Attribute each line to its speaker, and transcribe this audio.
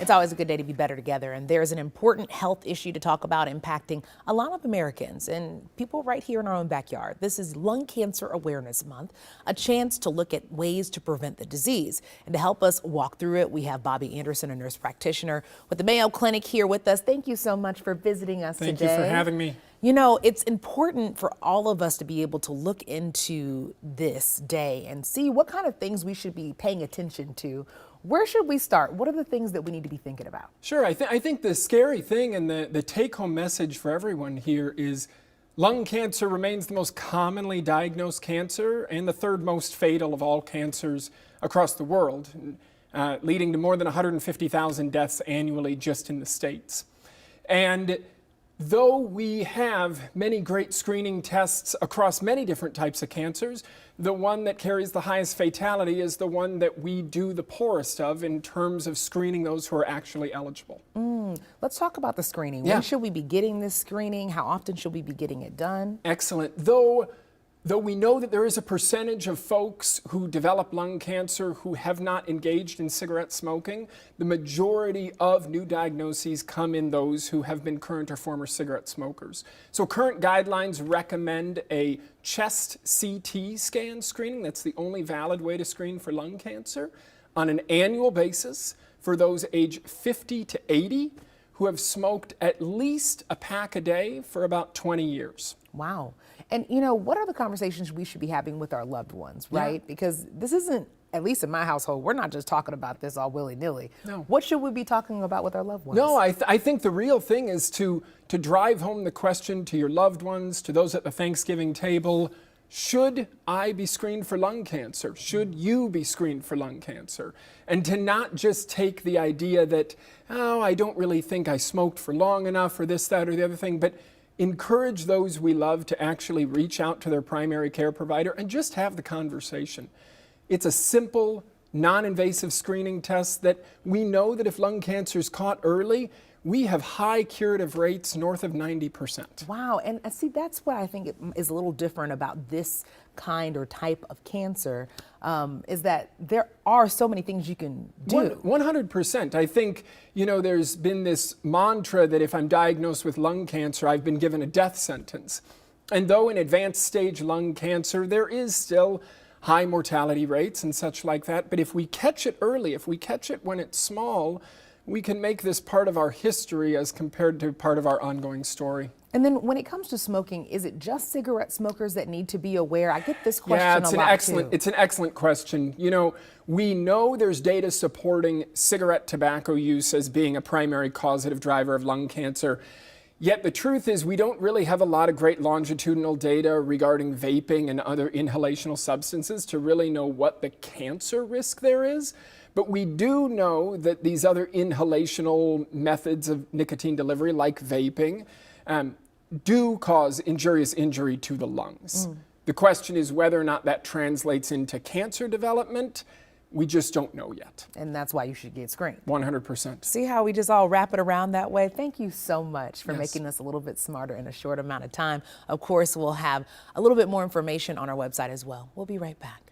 Speaker 1: It's always a good day to be better together, and there's an important health issue to talk about impacting a lot of Americans and people right here in our own backyard. This is Lung Cancer Awareness Month, a chance to look at ways to prevent the disease. And to help us walk through it, we have Bobby Anderson, a nurse practitioner with the Mayo Clinic, here with us. Thank you so much for visiting us today.
Speaker 2: Thank you for having me.
Speaker 1: You know, it's important for all of us to be able to look into this day and see what kind of things we should be paying attention to. Where should we start? What are the things that we need to be thinking about?
Speaker 2: Sure, I think the scary thing and the take-home message for everyone here is lung cancer remains the most commonly diagnosed cancer and the third most fatal of all cancers across the world, leading to more than 150,000 deaths annually just in the States. And though we have many great screening tests across many different types of cancers, the one that carries the highest fatality is the one that we do the poorest of in terms of screening those who are actually eligible.
Speaker 1: Let's talk about the screening.
Speaker 2: Yeah.
Speaker 1: When should we be getting this screening? How often should we be getting it done?
Speaker 2: Excellent. Though we know that there is a percentage of folks who develop lung cancer who have not engaged in cigarette smoking, the majority of new diagnoses come in those who have been current or former cigarette smokers. So current guidelines recommend a chest CT scan screening. That's the only valid way to screen for lung cancer on an annual basis for those age 50 to 80 who have smoked at least a pack a day for about 20 years.
Speaker 1: Wow. And you know, what are the conversations we should be having with our loved ones, right?
Speaker 2: Yeah.
Speaker 1: Because this isn't, at least in my household, we're not just talking about this all willy-nilly.
Speaker 2: No.
Speaker 1: What should we be talking about with our loved ones?
Speaker 2: No, I think the real thing is to drive home the question to your loved ones, to those at the Thanksgiving table, should I be screened for lung cancer? Should you be screened for lung cancer? And to not just take the idea that, oh, I don't really think I smoked for long enough or this, that, or the other thing, but encourage those we love to actually reach out to their primary care provider and just have the conversation. It's a simple, non-invasive screening test that we know that if lung cancer is caught early, we have high curative rates north of 90%.
Speaker 1: Wow, and see, that's what I think is a little different about this kind or type of cancer, is that there are so many things you can do.
Speaker 2: 100%. I think, you know, there's been this mantra that if I'm diagnosed with lung cancer, I've been given a death sentence. And though in advanced stage lung cancer, there is still high mortality rates and such like that, but if we catch it early, if we catch it when it's small, we can make this part of our history as compared to part of our ongoing story.
Speaker 1: And then when it comes to smoking, is it just cigarette smokers that need to be aware? I get this question
Speaker 2: Yeah,
Speaker 1: it's
Speaker 2: an excellent question. You know, we know there's data supporting cigarette tobacco use as being a primary causative driver of lung cancer. Yet the truth is we don't really have a lot of great longitudinal data regarding vaping and other inhalational substances to really know what the cancer risk there is. But we do know that these other inhalational methods of nicotine delivery, like vaping, do cause injurious injury to the lungs. The question is whether or not that translates into cancer development. We just don't know yet.
Speaker 1: And that's why you should get screened.
Speaker 2: 100%.
Speaker 1: See how we just all wrap it around that way? Thank you so much for
Speaker 2: Yes.
Speaker 1: making us a little bit smarter in a short amount of time. Of course, we'll have a little bit more information on our website as well. We'll be right back.